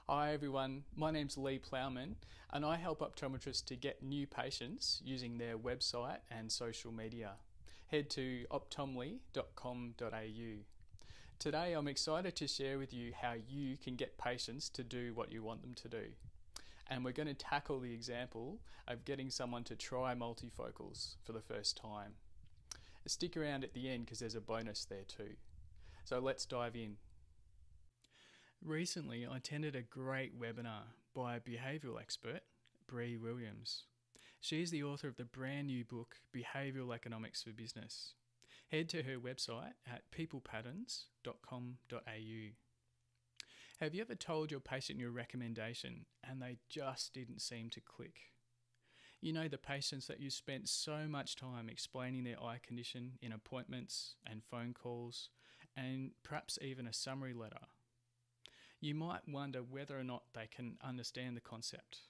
Hi everyone, my name's Lee Plowman and I help optometrists to get new patients using their website and social media. Head to optomly.com.au. Today I'm excited to share with you how you can get patients to do what you want them to do. And we're going to tackle the example of getting someone to try multifocals for the first time. Stick around at the end because there's a bonus there too. So let's dive in. Recently, I attended a great webinar by a behavioural expert, Bree Williams. She is the author of the brand new book, Behavioural Economics for Business. Head to her website at peoplepatterns.com.au. Have you ever told your patient your recommendation and they just didn't seem to click? You know, the patients that you spent so much time explaining their eye condition in appointments and phone calls and perhaps even a summary letter. You might wonder whether or not they can understand the concept,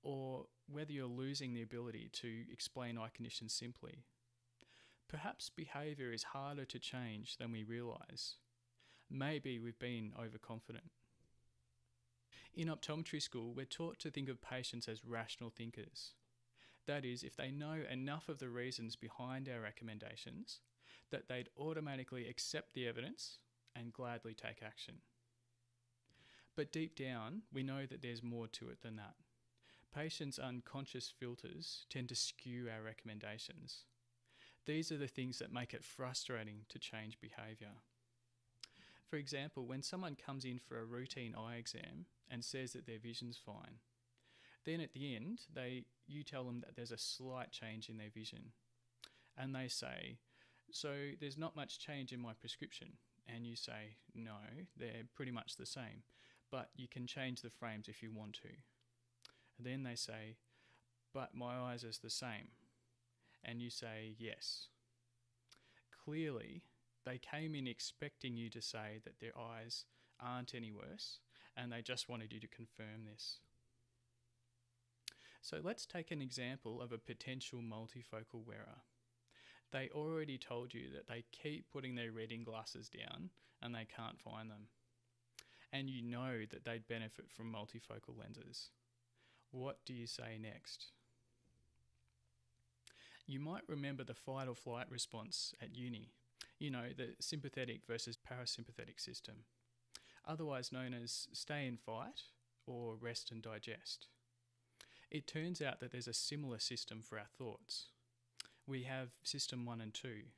or whether you're losing the ability to explain eye conditions simply. Perhaps behaviour is harder to change than we realise. Maybe we've been overconfident. In optometry school, we're taught to think of patients as rational thinkers. That is, if they know enough of the reasons behind our recommendations, that they'd automatically accept the evidence and gladly take action. But deep down, we know that there's more to it than that. Patients' unconscious filters tend to skew our recommendations. These are the things that make it frustrating to change behaviour. For example, when someone comes in for a routine eye exam and says that their vision's fine, then at the end, you tell them that there's a slight change in their vision. And they say, "So there's not much change in my prescription." And you say, "No, they're pretty much the same, but you can change the frames if you want to." And then they say, "But my eyes are the same." And you say, "Yes." Clearly, they came in expecting you to say that their eyes aren't any worse, and they just wanted you to confirm this. So let's take an example of a potential multifocal wearer. They already told you that they keep putting their reading glasses down and they can't find them. And you know that they'd benefit from multifocal lenses. What do you say next? You might remember the fight or flight response at uni. You know, the sympathetic versus parasympathetic system, otherwise known as stay and fight or rest and digest. It turns out that there's a similar system for our thoughts. We have system 1 and 2.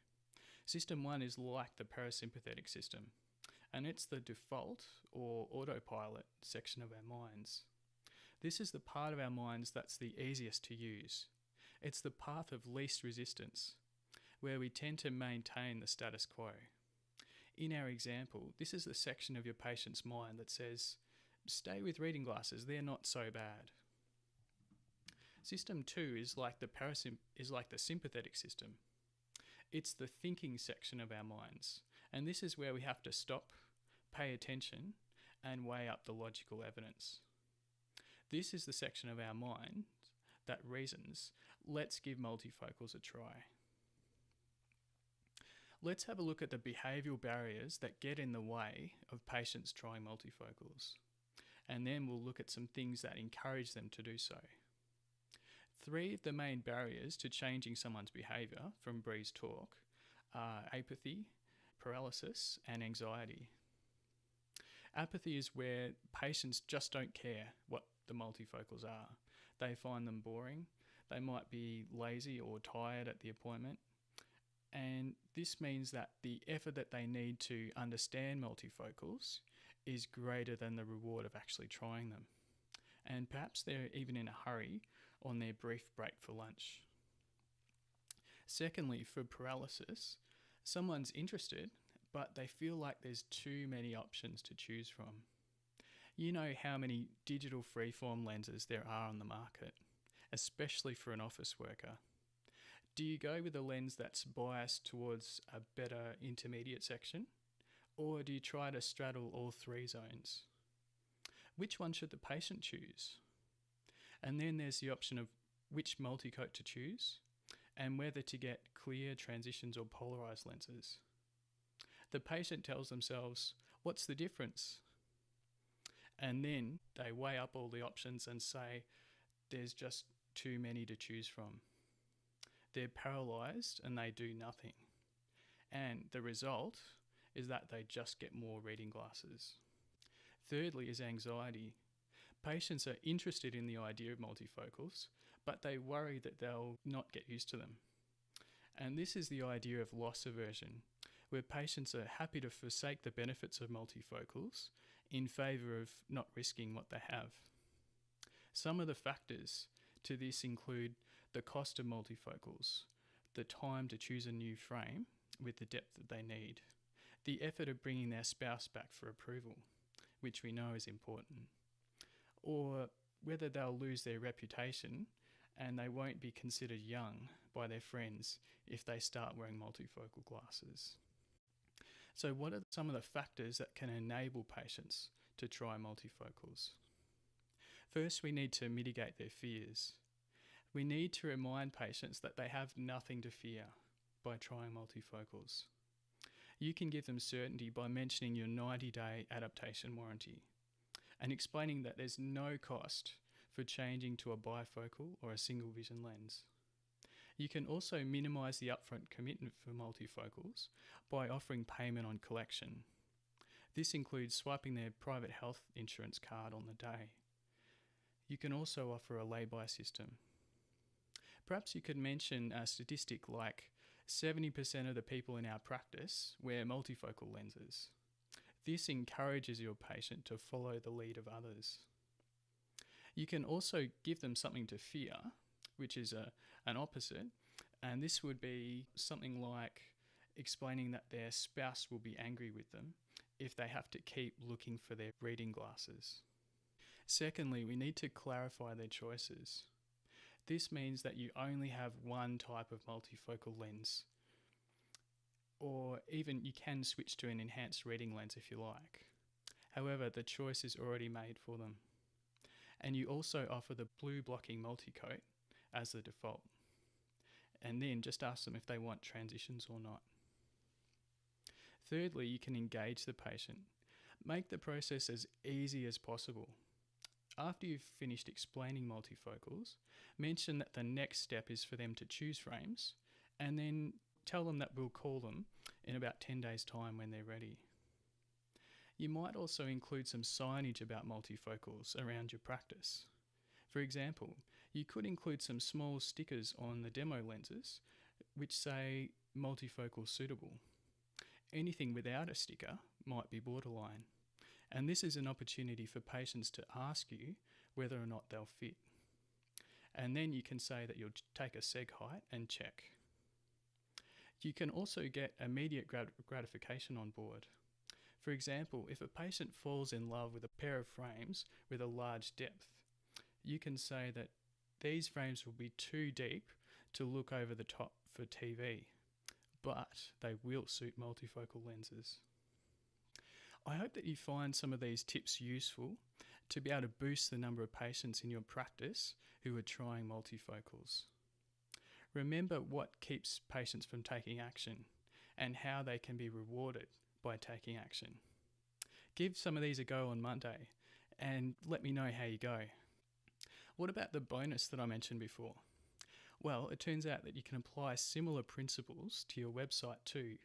System 1 is like the parasympathetic system, and it's the default or autopilot section of our minds. This is the part of our minds that's the easiest to use. It's the path of least resistance, where we tend to maintain the status quo. In our example, this is the section of your patient's mind that says, "Stay with reading glasses, they're not so bad." System 2 is like the sympathetic system. It's the thinking section of our minds, and this is where we have to stop, pay attention, and weigh up the logical evidence. This is the section of our mind that reasons, let's give multifocals a try. Let's have a look at the behavioural barriers that get in the way of patients trying multifocals, and then we'll look at some things that encourage them to do so. 3 of the main barriers to changing someone's behaviour from Bree's talk are apathy, paralysis, and anxiety. Apathy is where patients just don't care what the multifocals are. They find them boring, they might be lazy or tired at the appointment, and this means that the effort that they need to understand multifocals is greater than the reward of actually trying them. And perhaps they're even in a hurry on their brief break for lunch. Secondly, for paralysis, someone's interested, but they feel like there's too many options to choose from. You know how many digital freeform lenses there are on the market, especially for an office worker. Do you go with a lens that's biased towards a better intermediate section, or do you try to straddle all 3 zones? Which one should the patient choose? And then there's the option of which multicoat to choose and whether to get clear transitions or polarised lenses. The patient tells themselves, "What's the difference?" And then they weigh up all the options and say there's just too many to choose from. They're paralysed and they do nothing. And the result is that they just get more reading glasses. Thirdly is anxiety. Patients are interested in the idea of multifocals, but they worry that they'll not get used to them. And this is the idea of loss aversion, where patients are happy to forsake the benefits of multifocals in favour of not risking what they have. Some of the factors to this include the cost of multifocals, the time to choose a new frame with the depth that they need, the effort of bringing their spouse back for approval, which we know is important, or whether they'll lose their reputation and they won't be considered young by their friends if they start wearing multifocal glasses. So what are some of the factors that can enable patients to try multifocals? First, we need to mitigate their fears. We need to remind patients that they have nothing to fear by trying multifocals. You can give them certainty by mentioning your 90-day adaptation warranty and explaining that there's no cost for changing to a bifocal or a single vision lens. You can also minimise the upfront commitment for multifocals by offering payment on collection. This includes swiping their private health insurance card on the day. You can also offer a lay-by system. Perhaps you could mention a statistic like 70% of the people in our practice wear multifocal lenses. This encourages your patient to follow the lead of others. You can also give them something to fear, which is an opposite, and this would be something like explaining that their spouse will be angry with them if they have to keep looking for their reading glasses. Secondly, we need to clarify their choices. This means that you only have one type of multifocal lens, or even you can switch to an enhanced reading lens if you like. However, the choice is already made for them. And you also offer the blue blocking multicoat as the default. And then just ask them if they want transitions or not. Thirdly, you can engage the patient. Make the process as easy as possible. After you've finished explaining multifocals, mention that the next step is for them to choose frames, and then tell them that we'll call them in about 10 days' time when they're ready. You might also include some signage about multifocals around your practice. For example, you could include some small stickers on the demo lenses which say multifocal suitable. Anything without a sticker might be borderline. And this is an opportunity for patients to ask you whether or not they'll fit. And then you can say that you'll take a seg height and check. You can also get immediate gratification on board. For example, if a patient falls in love with a pair of frames with a large depth, you can say that these frames will be too deep to look over the top for TV, but they will suit multifocal lenses. I hope that you find some of these tips useful to be able to boost the number of patients in your practice who are trying multifocals. Remember what keeps patients from taking action and how they can be rewarded by taking action. Give some of these a go on Monday and let me know how you go. What about the bonus that I mentioned before? Well, it turns out that you can apply similar principles to your website too,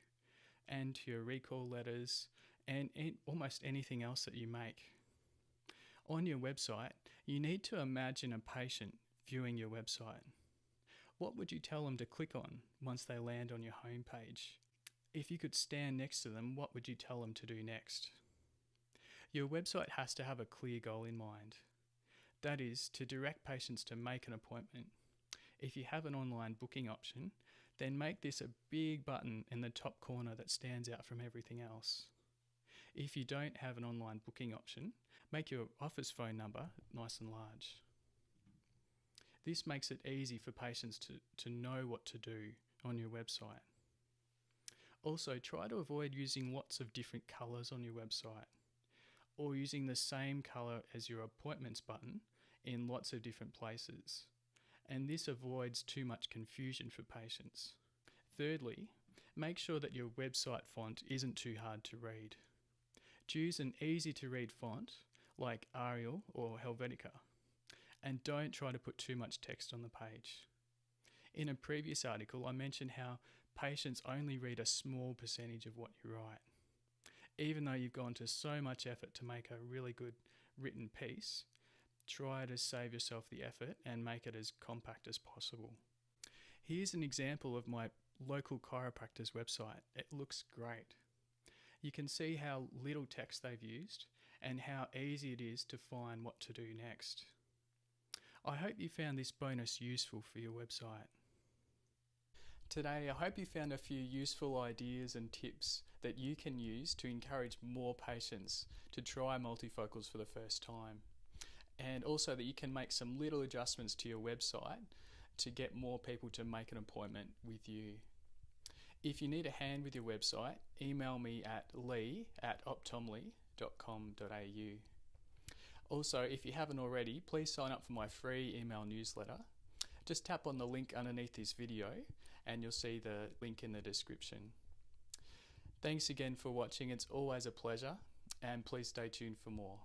and to your recall letters, and almost anything else that you make. On your website, you need to imagine a patient viewing your website. What would you tell them to click on once they land on your homepage? If you could stand next to them, what would you tell them to do next? Your website has to have a clear goal in mind. That is, to direct patients to make an appointment. If you have an online booking option, then make this a big button in the top corner that stands out from everything else. If you don't have an online booking option, make your office phone number nice and large. This makes it easy for patients to know what to do on your website. Also, try to avoid using lots of different colours on your website, or using the same colour as your appointments button in lots of different places. And this avoids too much confusion for patients. Thirdly, make sure that your website font isn't too hard to read. Choose an easy to read font like Arial or Helvetica, and don't try to put too much text on the page. In a previous article, I mentioned how patients only read a small percentage of what you write. Even though you've gone to so much effort to make a really good written piece, try to save yourself the effort and make it as compact as possible. Here's an example of my local chiropractor's website. It looks great. You can see how little text they've used and how easy it is to find what to do next. I hope you found this bonus useful for your website. Today, I hope you found a few useful ideas and tips that you can use to encourage more patients to try multifocals for the first time, and also that you can make some little adjustments to your website to get more people to make an appointment with you. If you need a hand with your website, email me at lee@optomly.com.au. Also, if you haven't already, please sign up for my free email newsletter. Just tap on the link underneath this video and you'll see the link in the description. Thanks again for watching. It's always a pleasure, and please stay tuned for more.